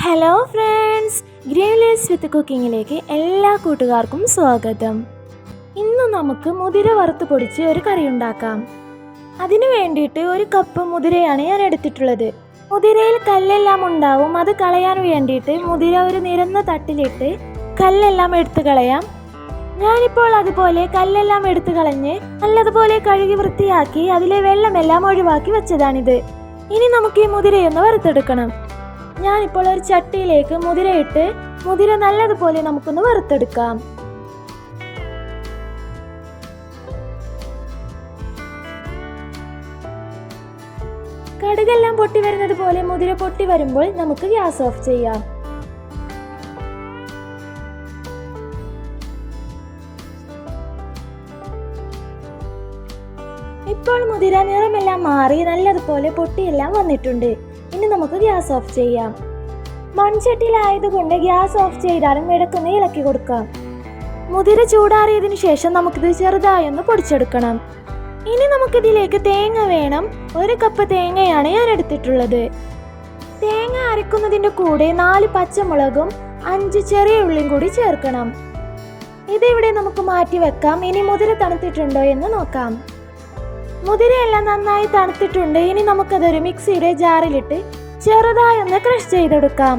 Hello friends, ഗ്രേവ്ലേസ് വിത്ത് കുക്കിങ്ങിലേക്ക് എല്ലാ കൂട്ടുകാർക്കും സ്വാഗതം. ഇന്ന് നമുക്ക് മുതിര വറുത്ത് പൊടിച്ച് ഒരു കറി ഉണ്ടാക്കാം. അതിനു വേണ്ടിയിട്ട് ഒരു കപ്പ് മുതിരയാണ് ഞാൻ എടുത്തിട്ടുള്ളത്. മുതിരയിൽ കല്ലെല്ലാം ഉണ്ടാവും, അത് കളയാൻ വേണ്ടിയിട്ട് മുതിര ഒരു നിരന്ന തട്ടിലിട്ട് കല്ലെല്ലാം എടുത്തു കളയാം. ഞാനിപ്പോൾ അതുപോലെ കല്ലെല്ലാം എടുത്തു കളഞ്ഞ് നല്ലതുപോലെ കഴുകി വൃത്തിയാക്കി അതിലെ വെള്ളമെല്ലാം ഒഴിവാക്കി വെച്ചതാണിത്. ഇനി നമുക്ക് ഈ മുതിരയൊന്ന് വറുത്തെടുക്കണം. ഞാനിപ്പോൾ ഒരു ചട്ടിയിലേക്ക് മുതിരയിട്ട് മുതിര നല്ലതുപോലെ നമുക്കൊന്ന് വറുത്തെടുക്കാം. കടുകെല്ലാം പൊട്ടി വരുന്നത് പോലെ മുതിര പൊട്ടി വരുമ്പോൾ നമുക്ക് ഗ്യാസ് ഓഫ് ചെയ്യാം. ഇപ്പോൾ മുതിര നിറമെല്ലാം മാറി നല്ലതുപോലെ പൊട്ടിയെല്ലാം വന്നിട്ടുണ്ട്. ഇനി നമുക്ക് ഗ്യാസ് ഓഫ് ചെയ്യാം. മൺചട്ടിയിലായതുകൊണ്ട് ഗ്യാസ് ഓഫ് ചെയ്താലും ഇടക്കൊന്ന് ഇളക്കി കൊടുക്കാം. മുതിര ചൂടാറിയതിനു ശേഷം നമുക്കിത് ചെറുതായി ഒന്ന് പൊടിച്ചെടുക്കണം. ഇനി നമുക്കിതിലേക്ക് തേങ്ങ വേണം. ഒരു കപ്പ് തേങ്ങയാണ് ഞാൻ എടുത്തിട്ടുള്ളത്. തേങ്ങ അരക്കുന്നതിൻ്റെ കൂടെ 4 പച്ചമുളകും 5 ചെറിയ ഉള്ളിയും കൂടി ചേർക്കണം. ഇതിവിടെ നമുക്ക് മാറ്റി വെക്കാം. ഇനി മുതിര തണുത്തിട്ടുണ്ടോ എന്ന് നോക്കാം. മുതിരയെല്ലാം നന്നായി തണുത്തിട്ടുണ്ട്. ഇനി നമുക്കതൊരു മിക്സിയുടെ ജാറിലിട്ട് ചെറുതായി ഒന്ന് ക്രഷ് ചെയ്തെടുക്കാം.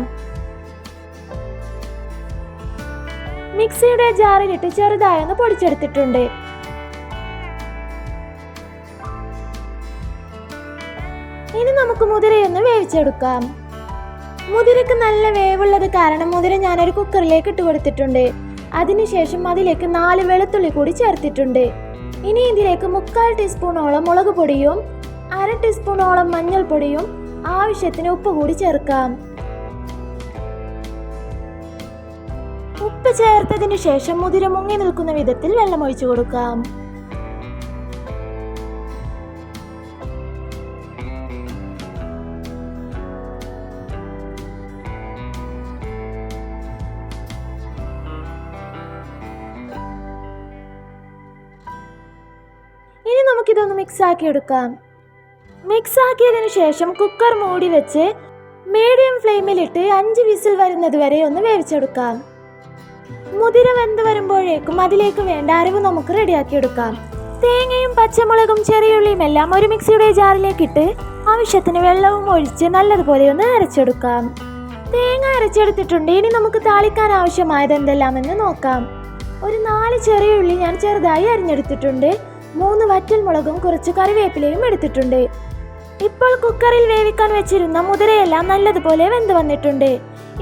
മിക്സിയുടെ ജാറിലിട്ട് ചെറുതായി ഒന്ന് പൊടിച്ചെടുത്തിട്ടുണ്ട്. ഇനി നമുക്ക് മുതിരയൊന്ന് വേവിച്ചെടുക്കാം. മുതിരക്ക് നല്ല വേവുള്ളത് കാരണം മുതിര ഞാനൊരു കുക്കറിലേക്ക് ഇട്ട് കൊടുത്തിട്ടുണ്ട്. അതിനുശേഷം അതിലേക്ക് 4 വെളുത്തുള്ളി കൂടി ചേർത്തിട്ടുണ്ട്. ഇനി ഇതിലേക്ക് 1/4 ടീസ്പൂണോളം മുളക് പൊടിയും 1/2 ടീസ്പൂണോളം മഞ്ഞൾപ്പൊടിയും ആവശ്യത്തിന് ഉപ്പ് കൂടി ചേർക്കാം. ഉപ്പ് ചേർത്തതിനു ശേഷം മുതിര മുങ്ങി നിൽക്കുന്ന വിധത്തിൽ വെള്ളം ഒഴിച്ചു കൊടുക്കാം. ഇനി നമുക്കിതൊന്ന് മിക്സ് ആക്കി എടുക്കാം. മിക്സ് ആക്കിയതിനു ശേഷം കുക്കർ മൂടി വെച്ച് മീഡിയം ഫ്ലെയിമിലിട്ട് 5 വിസിൽ വരുന്നത് വരെ ഒന്ന് വേവിച്ചെടുക്കാം. മുതിര വെന്ത് വരുമ്പോഴേക്കും അതിലേക്ക് വേണ്ട അരവ് നമുക്ക് റെഡിയാക്കി എടുക്കാം. തേങ്ങയും പച്ചമുളകും ചെറിയുള്ളിയും എല്ലാം ഒരു മിക്സിയുടെ ജാറിലേക്ക് ഇട്ട് ആവശ്യത്തിന് വെള്ളവും ഒഴിച്ച് നല്ലതുപോലെ ഒന്ന് അരച്ചെടുക്കാം. തേങ്ങ അരച്ചെടുത്തിട്ടുണ്ട്. ഇനി നമുക്ക് താളിക്കാൻ ആവശ്യമായത് എന്തെല്ലാമെന്ന് നോക്കാം. ഒരു 4 ചെറിയുള്ളി ഞാൻ ചെറുതായി അരിഞ്ഞെടുത്തിട്ടുണ്ട്. 3 വറ്റൽമുളകും കുറച്ച് കറിവേപ്പിലയും എടുത്തിട്ടുണ്ട്. ഇപ്പോൾ കുക്കറിൽ വേവിക്കാൻ വെച്ചിരുന്ന മുതിരയെല്ലാം നല്ലതുപോലെ വെന്ത് വന്നിട്ടുണ്ട്.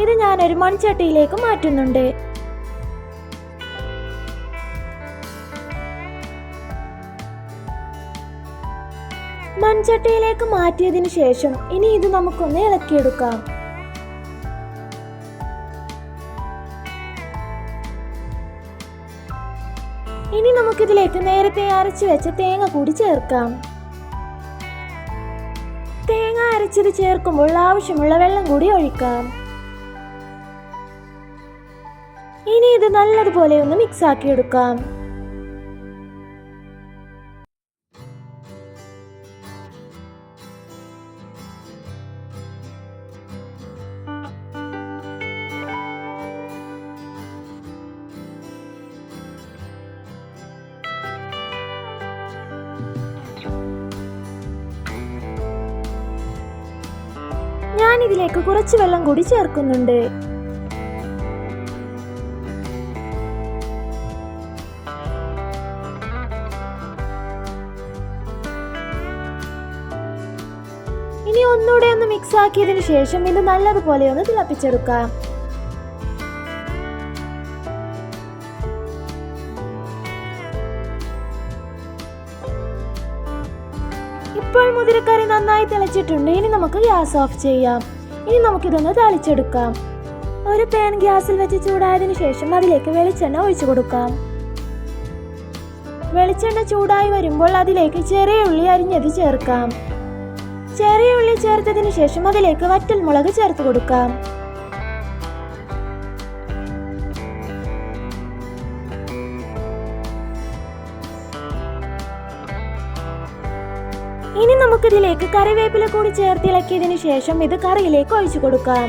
ഇത് ഞാനൊരു മൺചട്ടിയിലേക്ക് മാറ്റുന്നുണ്ട്. മൺചട്ടിയിലേക്ക് മാറ്റിയതിനു ശേഷം ഇനി ഇത് നമുക്കൊന്ന് ഇളക്കിയെടുക്കാം. ഇനി നമുക്കിതിലേക്ക് നേരത്തെ അരച്ചു വെച്ച തേങ്ങ കൂടി ചേർക്കാം. തേങ്ങ അരച്ചത് ചേർക്കുമ്പോൾ ആവശ്യമുള്ള വെള്ളം കൂടി ഒഴിക്കാം. ഇനി ഇത് നല്ലതുപോലെ ഒന്ന് മിക്സ് ആക്കി എടുക്കാം. ഞാൻ ഇതിലേക്ക് കുറച്ച് വെള്ളം കൂടി ചേർക്കുന്നുണ്ട്. ഇനി ഒന്നുകൂടെ ഒന്ന് മിക്സ് ആക്കിയതിനു ശേഷം ഇത് നല്ലതുപോലെ ഒന്ന് തിളപ്പിച്ചെടുക്കാം. ഇപ്പോൾ മുതിരക്കറി നന്നായി തിളച്ചിട്ടുണ്ട്. ഇനി നമുക്ക് ഗ്യാസ് ഓഫ് ചെയ്യാം. ഇനി നമുക്കിതൊന്ന് താളിച്ചെടുക്കാം. ഒരു പാൻ ഗ്യാസിൽ വെച്ച് ചൂടായതിനു ശേഷം അതിലേക്ക് വെളിച്ചെണ്ണ ഒഴിച്ചു കൊടുക്കാം. വെളിച്ചെണ്ണ ചൂടായി വരുമ്പോൾ അതിലേക്ക് ചെറിയ ഉള്ളി അരിഞ്ഞത് ചേർക്കാം. ചെറിയ ഉള്ളി ചേർത്തതിനു ശേഷം അതിലേക്ക് വറ്റൽമുളക് ചേർത്ത് കൊടുക്കാം. ഇനി നമുക്കിതിലേക്ക് കറിവേപ്പില കൂടി ചേർത്തിളക്കിയതിനു ശേഷം ഇത് കറിയിലേക്ക് ഒഴിച്ചു കൊടുക്കാം.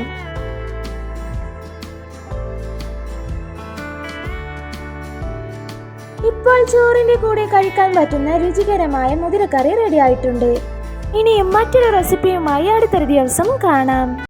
ഇപ്പോൾ ചോറിന്റെ കൂടെ കഴിക്കാൻ പറ്റുന്ന രുചികരമായ മുതിരക്കറി റെഡി ആയിട്ടുണ്ട്. ഇനിയും മറ്റൊരു റെസിപ്പിയുമായി അടുത്തൊരു ദിവസം കാണാം.